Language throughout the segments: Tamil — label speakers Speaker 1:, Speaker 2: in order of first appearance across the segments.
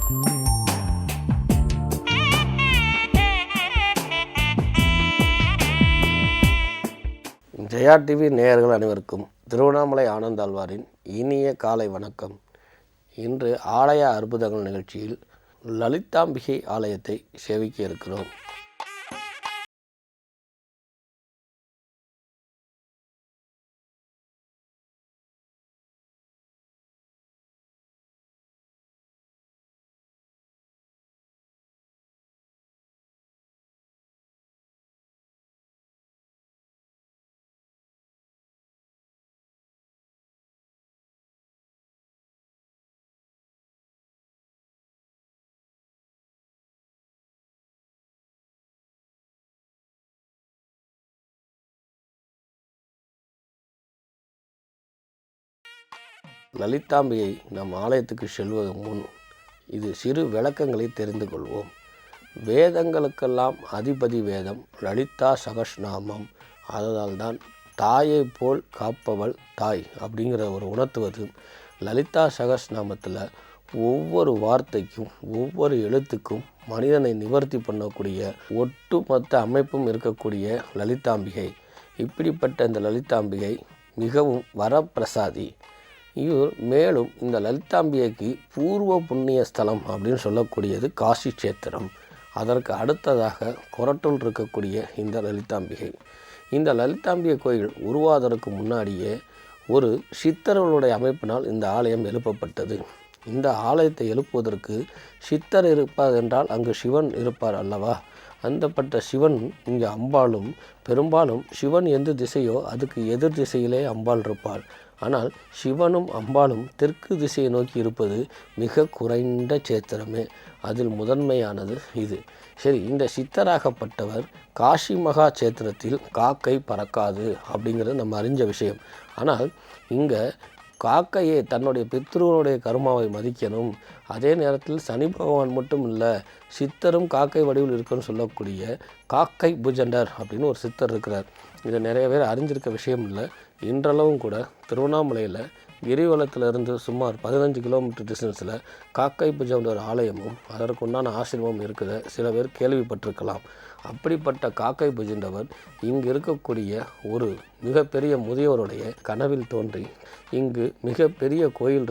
Speaker 1: ஜெயா டிவி நேயர்கள் அனைவருக்கும் திருவண்ணாமலை ஆனந்தாழ்வாரின் இனிய காலை வணக்கம். இன்று ஆலய அற்புதங்கள் நிகழ்ச்சியில் லலிதாம்பிகை ஆலயத்தை சேவிக்க இருக்கிறோம். லலிதாம்பிகை நம் ஆலயத்துக்கு செல்வதற்கு முன் இது சிறு விளக்கங்களை தெரிந்து கொள்வோம். வேதங்களுக்கெல்லாம் அதிபதி வேதம் லலிதா சகஸ்நாமம். அதனால்தான் தாயை போல் காப்பவள் தாய் அப்படிங்கிற ஒரு உணர்த்துவது. லலிதா சகஸ்நாமத்தில் ஒவ்வொரு வார்த்தைக்கும் ஒவ்வொரு எழுத்துக்கும் மனிதனை நிவர்த்தி பண்ணக்கூடிய ஒட்டுமொத்த அமைப்பும் இருக்கக்கூடிய லலிதாம்பிகை. இப்படிப்பட்ட இந்த லலிதாம்பிகை மிகவும் வரப்பிரசாதி. இவர் மேலும் இந்த லலிதாம்பிகைக்கு பூர்வ புண்ணிய ஸ்தலம் அப்படின்னு சொல்லக்கூடியது காசி கஷேத்திரம். அதற்கு அடுத்ததாக கொரட்டூர் இருக்கக்கூடிய இந்த லலிதாம்பிகை. இந்த லலிதாம்பிகை கோயில் உருவாவதற்கு முன்னாடியே ஒரு சித்தர்களுடைய அமைப்பினால் இந்த ஆலயம் எழுப்பப்பட்டது. இந்த ஆலயத்தை எழுப்புவதற்கு சித்தர் இருப்பார் என்றால் அங்கு சிவன் இருப்பார் அல்லவா? அந்தப்பட்ட சிவன் இங்கே அம்பாளும், பெரும்பாலும் சிவன் எந்த திசையோ அதுக்கு எதிர் திசையிலே அம்பாள் இருப்பாள். ஆனால் சிவனும் அம்பாளும் தெற்கு திசையை நோக்கி இருப்பது மிக குறைந்த சேத்திரமே. அதில் முதன்மையானது இது. சரி, இந்த சித்தராகப்பட்டவர் காசி மகா சேத்திரத்தில் காக்கை பறக்காது அப்படிங்கிறது நம்ம அறிஞ்ச விஷயம். ஆனால் இங்கே காக்கையே தன்னுடைய பித்ருவனுடைய கர்மாவை மதிக்கணும். அதே நேரத்தில் சனி பகவான் மட்டும் இல்லை, சித்தரும் காக்கை வடிவில் இருக்குன்னு சொல்லக்கூடிய காக்கை புஜண்டர் அப்படின்னு ஒரு சித்தர் இருக்கிறார். இதை நிறைய பேர் அறிஞ்சிருக்க விஷயம் இல்லை. இன்றளவும் கூட திருவண்ணாமலையில் கிரிவலத்திலிருந்து சுமார் 15 கிலோமீட்டர் டிஸ்டன்ஸில் காக்கை புஜண்டர் ஆலயமும் அதற்குண்டான ஆசிரமமும் இருக்குது. சில பேர் கேள்விப்பட்டிருக்கலாம். அப்படிப்பட்ட காக்கை புஜண்டவர் இங்கு இருக்கக்கூடிய ஒரு மிகப்பெரிய முதியோருடைய கனவில் தோன்றி இங்கு மிகப்பெரிய கோயில்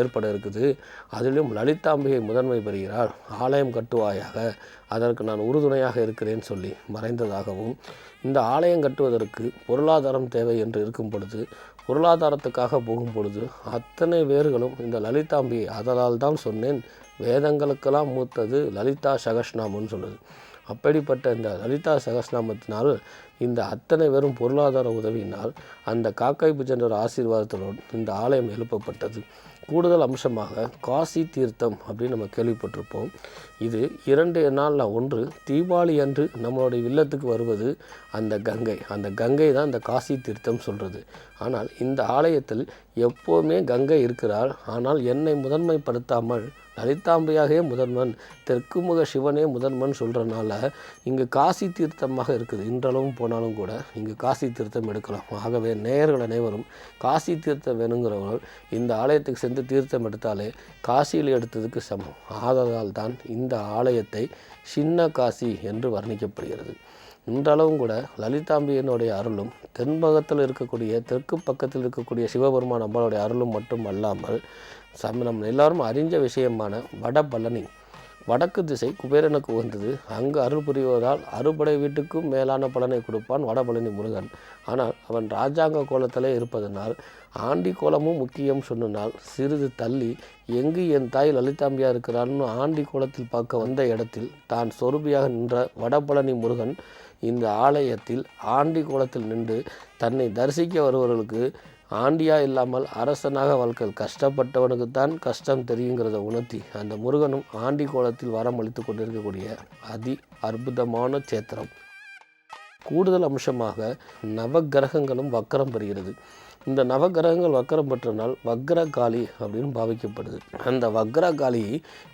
Speaker 1: ஏற்பட இருக்குது. அதிலும் லலிதாம்பிகை முதன்மை பெறுகிறார். ஆலயம் கட்டுவாயாக, அதற்கு நான் உறுதுணையாக இருக்கிறேன் சொல்லி மறைந்ததாகவும், இந்த ஆலயம் கட்டுவதற்கு பொருளாதாரம் தேவை என்று இருக்கும் பொழுது பொருளாதாரத்துக்காக போகும் பொழுது அத்தனை பேர்களும் இந்த லலிதாம்பிகை, அதனால் தான் சொன்னேன் வேதங்களுக்கெல்லாம் மூத்தது லலிதா சகஸ்நாமம்னு சொல்லுது. அப்படிப்பட்ட இந்த லலிதா சகஸ்நாமத்தினால் இந்த அத்தனை பேரும் பொருளாதார உதவியினால் அந்த காக்கை புஜண்டர் ஆசீர்வாதத்தோடு இந்த ஆலயம் எழுப்பப்பட்டது. கூடுதல் அம்சமாக காசி தீர்த்தம் அப்படின்னு நம்ம கேள்விப்பட்டிருப்போம். இது 2 நாளில் ஒன்று தீபாவளி அன்று நம்மளுடைய இல்லத்துக்கு வருவது அந்த கங்கை. அந்த கங்கை தான் இந்த காசி தீர்த்தம் சொல்கிறது. ஆனால் இந்த ஆலயத்தில் எப்போவுமே கங்கை இருக்கிறாள். ஆனால் என்னை முதன்மைப்படுத்தாமல் லலிதாம்பிகையே முதன்மன், தெற்கு முக சிவனே முதன்மன் சொல்கிறனால இங்கு காசி தீர்த்தமாக இருக்குது. இன்றளவும் போனாலும் கூட இங்கு காசி தீர்த்தம் எடுக்கலாம். ஆகவே நேயர்கள் அனைவரும் காசி தீர்த்தம் வேணுங்கிறவர்கள் இந்த ஆலயத்துக்கு சென்று தீர்த்தம் எடுத்தாலே காசியில் எடுத்ததுக்கு சமம். ஆதலால் தான் இந்த ஆலயத்தை சின்ன காசி என்று வர்ணிக்கப்படுகிறது. இன்றளவும் கூட லலிதாம்பிகையினுடைய அருளும் தென்பகத்தில் இருக்கக்கூடிய தெற்கு பக்கத்தில் இருக்கக்கூடிய சிவபெருமான் அம்பாளுடைய அருளும் மட்டும் அல்லாமல் நம்ம எல்லாரும் அறிஞ்ச விஷயமான வடபழனி, வடக்கு திசை குபேரனுக்கு உகந்தது. அங்கு அருள் புரிவதால் அறுபடை வீட்டுக்கும் மேலான பலனை கொடுப்பான் வடபழனி முருகன். ஆனால் அவன் ராஜாங்க கோலத்திலே இருப்பதனால் ஆண்டி கோலமும் முக்கியம் சொன்னால் சிறிது தள்ளி எங்கு என் தாய் லலிதாம்பியா இருக்கிறான்னு ஆண்டி கோலத்தில் பார்க்க வந்த இடத்தில் தான் சொருபியாக நின்ற வடபழனி முருகன் இந்த ஆலயத்தில் ஆண்டி கோலத்தில் நின்று தன்னை தரிசிக்க வருபவர்களுக்கு ஆண்டியா இல்லாமல் அரசனாக வாழ்க்கை கஷ்டப்பட்டவனுக்குத்தான் கஷ்டம் தெரியுங்கிறத உணர்த்தி அந்த முருகனும் ஆண்டி கோலத்தில் வரமளித்து கொண்டிருக்கக்கூடிய அதி அற்புதமான சேத்திரம். கூடுதல் அம்சமாக நவகிரகங்களும் வக்கரம் பெறுகிறது. இந்த நவகிரகங்கள் வக்கரம் பெற்ற நாள் வக்ரகாளி அப்படின்னு பாவிக்கப்படுது. அந்த வக்ரகாளி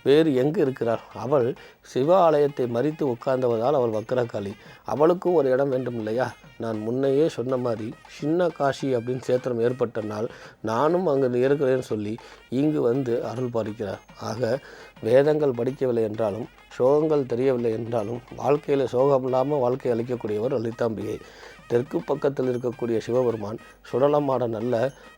Speaker 1: வேறு எங்கு இருக்கிறாள்? அவள் சிவ ஆலயத்தை மறித்து உட்கார்ந்தவதால் அவள் வக்ரகாளி. அவளுக்கும் ஒரு இடம் வேண்டும் இல்லையா? நான் முன்னையே சொன்ன மாதிரி சின்ன காஷி அப்படின்னு சேத்திரம் ஏற்பட்ட நாள் நானும் அங்கு இருக்கிறேன்னு சொல்லி இங்கு வந்து அருள் பாலிக்கிறார். ஆக வேதங்கள் படிக்கவில்லை என்றாலும் சோகங்கள் தெரியவில்லை என்றாலும் வாழ்க்கையில் சோகம் இல்லாமல் வாழ்க்கை அளிக்கக்கூடியவர் லலிதாம்பிகை. தெற்கு பக்கத்தில் இருக்கக்கூடிய சிவபெருமான் சுடலமாடன் அல்ல,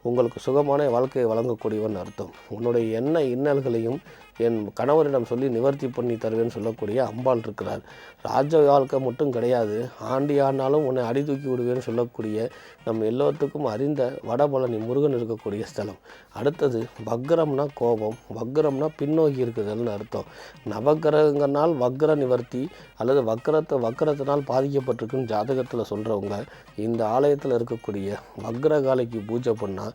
Speaker 1: உங்களுக்கு சுகமான வாழ்க்கையை வழங்கக்கூடியவன் அர்த்தம். உன்னுடைய என்ன இன்னல்களையும் என் கணவரிடம் சொல்லி நிவர்த்தி பண்ணி தருவேன்னு சொல்லக்கூடிய அம்பாள் இருக்கிறார். ராஜ வாழ்க்கை மட்டும் கிடையாது, ஆண்டி ஆனாலும் உன்னை அடி தூக்கி விடுவேன்னு சொல்லக்கூடிய நம்ம எல்லோத்துக்கும் அறிந்த வடபழனி முருகன் இருக்கக்கூடிய ஸ்தலம். அடுத்தது வக்ரம்னா கோபம், வக்ரம்னா பின்னோக்கி இருக்குதுன்னு அர்த்தம். நவகிரகங்களால் வக்ர நிவர்த்தி அல்லது வக்ரத்தினால் பாதிக்கப்பட்டிருக்குன்னு ஜாதகத்தில் சொல்கிறவங்க இந்த ஆலயத்தில் இருக்கக்கூடிய வக்ரகாலைக்கு பூஜை பண்ணால்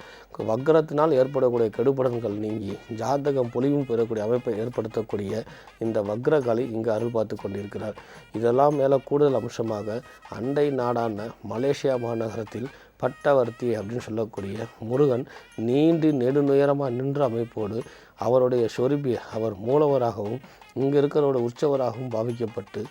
Speaker 1: வக்ரத்தினால் ஏற்படக்கூடிய கெடுபடன்கள் நீங்கி ஜாதகம் பொலிவும் பெறக்கூடிய அமைப்பை ஏற்படுத்தக்கூடிய இந்த வக்ரகாளி இங்கு அருள் பார்த்து கொண்டிருக்கிறார். இதெல்லாம் மேலே கூடுதல் அம்சமாக அண்டை நாடான மலேசியா மாநகரத்தில் பட்டவர்த்தி அப்படின்னு சொல்லக்கூடிய முருகன் நீண்டு நெடுநுயரமாக நின்ற அமைப்போடு அவருடைய சொருபி அவர் மூலவராகவும் இங்கே இருக்கிறவரோட உற்சவராகவும் பாவிக்கப்பட்டு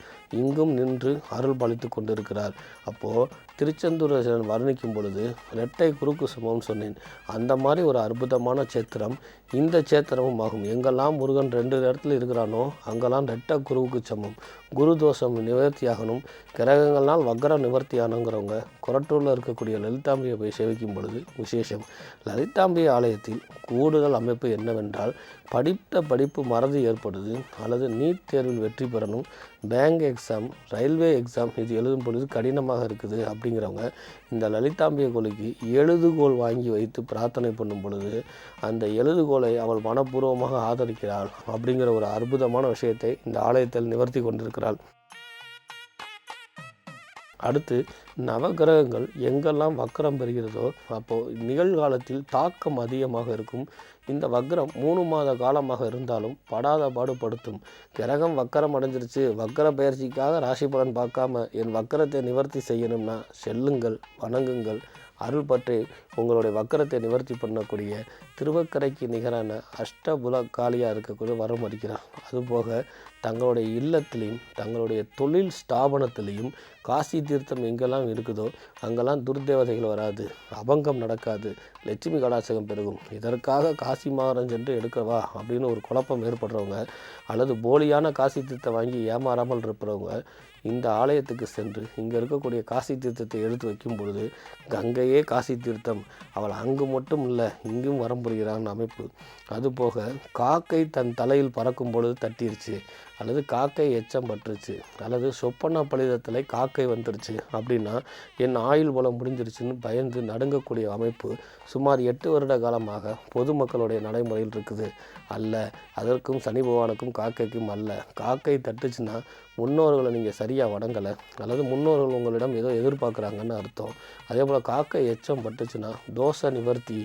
Speaker 1: இங்கும் நின்று அருள் பாலித்து கொண்டிருக்கிறார். அப்போது திருச்செந்தூர் வர்ணிக்கும் பொழுது இரட்டை குறுக்கு சமம்னு சொன்னேன். அந்த மாதிரி ஒரு அற்புதமான சேத்திரம் இந்த சேத்திரமும் ஆகும். எங்கெல்லாம் முருகன் 2 இடத்துல இருக்கிறானோ அங்கெல்லாம் இரட்டை குருவுக்கு சமம். குரு தோஷம் நிவர்த்தியாகணும், கிரகங்கள்னால் வக்ரம் நிவர்த்தியானுங்கிறவங்க கொரட்டூரில் இருக்கக்கூடிய லலிதாம்பியை போய் சேவிக்கும் பொழுது விசேஷம். லலிதாம்பி ஆலயத்தில் கூடுதல் அமைப்பு என்னவென்றால் படிப்பு மறதி ஏற்படுது அல்லது நீட் தேர்வில் வெற்றி பெறணும், பேங்க் எக்ஸாம், ரயில்வே எக்ஸாம் இது எழுதும் பொழுது கடினமாக இருக்குது அப்படிங்கிறவங்க இந்த லலிதாம்பிகை கோயிலுக்கு எழுதுகோல் வாங்கி வைத்து பிரார்த்தனை பண்ணும் பொழுது அந்த எழுதுகோலை அவள் மனப்பூர்வமாக ஆதரிக்கிறாள் அப்படிங்கிற ஒரு அற்புதமான விஷயத்தை இந்த ஆலயத்தில் நிவர்த்தி கொண்டிருக்கிறாள். அடுத்து நவகிரகங்கள் எங்கெல்லாம் வக்ரம் பெறுகிறதோ அப்போது நிகழ்காலத்தில் தாக்கம் அதிகமாக இருக்கும். இந்த வக்ரம் 3 மாத காலமாக இருந்தாலும் படாத பாடுபடுத்தும். கிரகம் வக்கரம் அடைஞ்சிருச்சு, வக்கர பயிற்சிக்காக ராசி பலன் பார்க்காம என் வக்கரத்தை நிவர்த்தி செய்யணும்னா செல்லுங்கள், வணங்குங்கள். அருள் பற்றி உங்களுடைய வக்கரத்தை நிவர்த்தி பண்ணக்கூடிய திருவக்கரைக்கு நிகரான அஷ்டபுல காளியாக இருக்கக்கூடிய வரம் அளிக்கிறார். அதுபோக தங்களுடைய இல்லத்திலையும் தங்களுடைய தொழில் ஸ்தாபனத்திலையும் காசி தீர்த்தம் எங்கெல்லாம் இருக்குதோ அங்கெல்லாம் துர்தேவதைகள் வராது, அபங்கம் நடக்காது, லட்சுமி கடாட்சகம் பெருகும். இதற்காக காசி மாநகரம் சென்று எடுக்கவா அப்படின்னு ஒரு குழப்பம் ஏற்படுறவங்க அல்லது போலியான காசி தீர்த்தம் வாங்கி ஏமாறாமல் இருப்பவங்க இந்த ஆலயத்துக்கு சென்று இங்கே இருக்கக்கூடிய காசி தீர்த்தத்தை எடுத்து வைக்கும் பொழுது கங்கையே காசி தீர்த்தம், அவள் அங்கு மட்டும் இல்லை இங்கும் வரம்புரிகிறான் அமைப்பு. அதுபோக காக்கை தன் தலையில் பறக்கும் பொழுது தட்டிருச்சு அல்லது காக்கை எச்சம் பட்டுருச்சு அல்லது சொப்பன பலிதத்தில் காக்கை வந்துருச்சு அப்படின்னா என் ஆயுள் பலம் முடிஞ்சிருச்சுன்னு பயந்து நடுங்கக்கூடிய அமைப்பு சுமார் 8 வருட காலமாக பொதுமக்களுடைய நடைமுறையில் இருக்குது. அல்ல, அதற்கும் சனி பகவானுக்கும் காக்கைக்கும் அல்ல. காக்கை தட்டுச்சுன்னா முன்னோர்களை நீங்கள் சரியாக வணங்கலை அல்லது முன்னோர்கள் உங்களிடம் ஏதோ எதிர்பார்க்குறாங்கன்னு அர்த்தம். அதே போல் காக்கை எச்சம் பட்டுச்சுன்னா தோஷ நிவர்த்தி,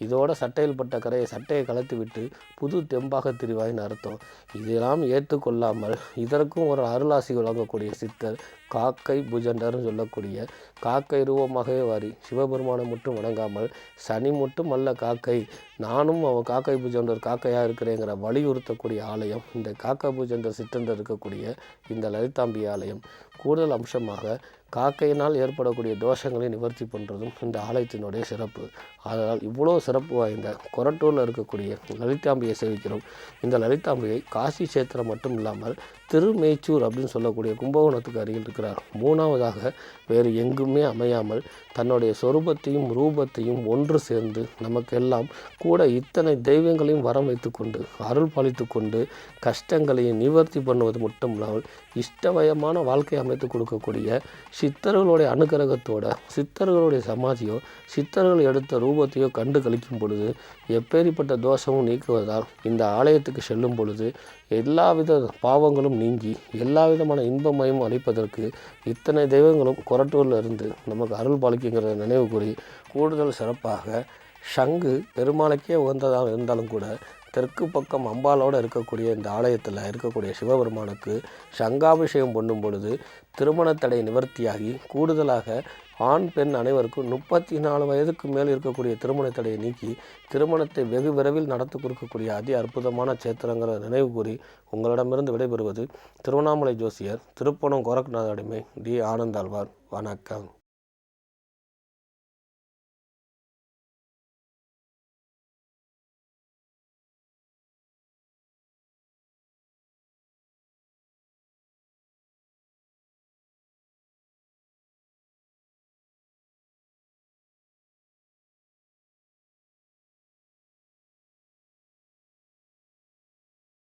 Speaker 1: இதோட சட்டையில் பட்ட கரையை சட்டையை கலத்தி விட்டு புது தெம்பாக திரிவாயின்னு அர்த்தம். இதெல்லாம் ஏற்றுக்கொள்ளாமல் இதற்கும் ஒரு அருளாசி வழங்கக்கூடிய சித்தர் காக்கை புஜண்டர்னு சொல்லக்கூடிய காக்கை ரூபமாகவே வாரி சிவபெருமானை மட்டும் வணங்காமல் சனி மட்டும் அல்ல காக்கை, நானும் அவன் காக்கை பூஜண்டர் காக்கையாக இருக்கிறேங்கிற வலியுறுத்தக்கூடிய ஆலயம் இந்த காக்கை பூஜண்டர் சித்தந்தர் இருக்கக்கூடிய இந்த லலிதாம்பி ஆலயம். கூடுதல் அம்சமாக காக்கையினால் ஏற்படக்கூடிய தோஷங்களை நிவர்த்தி பண்ணுறதும் இந்த ஆலயத்தினுடைய சிறப்பு. அதனால் இவ்வளோ சிறப்பு வாய்ந்த கொரட்டூரில் இருக்கக்கூடிய லலிதாம்பியை சேவிக்கிறோம். இந்த லலிதாம்பியை காசி சேத்திரம் மட்டும் இல்லாமல் திருமேச்சூர் அப்படின்னு சொல்லக்கூடிய கும்பகோணத்துக்கு அருகில் இருக்கிறார். 3வதாக வேறு எங்குமே அமையாமல் தன்னுடைய சொரூபத்தையும் ரூபத்தையும் ஒன்று சேர்ந்து நமக்கெல்லாம் கூட இத்தனை தெய்வங்களையும் வரம் வைத்து கொண்டு அருள் பாலித்து கொண்டு கஷ்டங்களையும் நிவர்த்தி பண்ணுவது மட்டும் இல்லாமல் இஷ்டவயமான வாழ்க்கை அமைத்து கொடுக்கக்கூடிய சித்தர்களுடைய அனுகிரகத்தோட சித்தர்களுடைய சமாதியோ சித்தர்கள் எடுத்த ரூபத்தையோ கண்டு கழிக்கும் பொழுது எப்பேற்பட்ட தோஷமும் நீக்குவதால் இந்த ஆலயத்துக்கு செல்லும் பொழுது எல்லாவித பாவங்களும் நீங்கி எல்லா விதமான இன்பமயம் அளிப்பதற்கு இத்தனை தெய்வங்களும் கொரட்டூரில் இருந்து நமக்கு அருள் பாலிக்குங்கிற நினைவு கூறி கூடுதல் சிறப்பாக சங்கு பெருமாளுக்கே உகந்ததாக இருந்தாலும் கூட தெற்கு பக்கம் அம்பாலோடு இருக்கக்கூடிய இந்த ஆலயத்தில் இருக்கக்கூடிய சிவபெருமானுக்கு சங்காபிஷேகம் பண்ணும் பொழுது திருமண தடை நிவர்த்தியாகி கூடுதலாக ஆண் பெண் அனைவருக்கும் 34 வயதுக்கு மேல் இருக்கக்கூடிய திருமண தடையை நீக்கி திருமணத்தை வெகு விரைவில் நடத்தி கொடுக்கக்கூடிய அதி அற்புதமான சேத்திரங்கிற நினைவு கூறி உங்களிடமிருந்து விடைபெறுவது திருவண்ணாமலை ஜோசியர் திருப்பணம் கோரக்நாத் அடிமை டி ஆனந்தாழ்வார். வணக்கம்.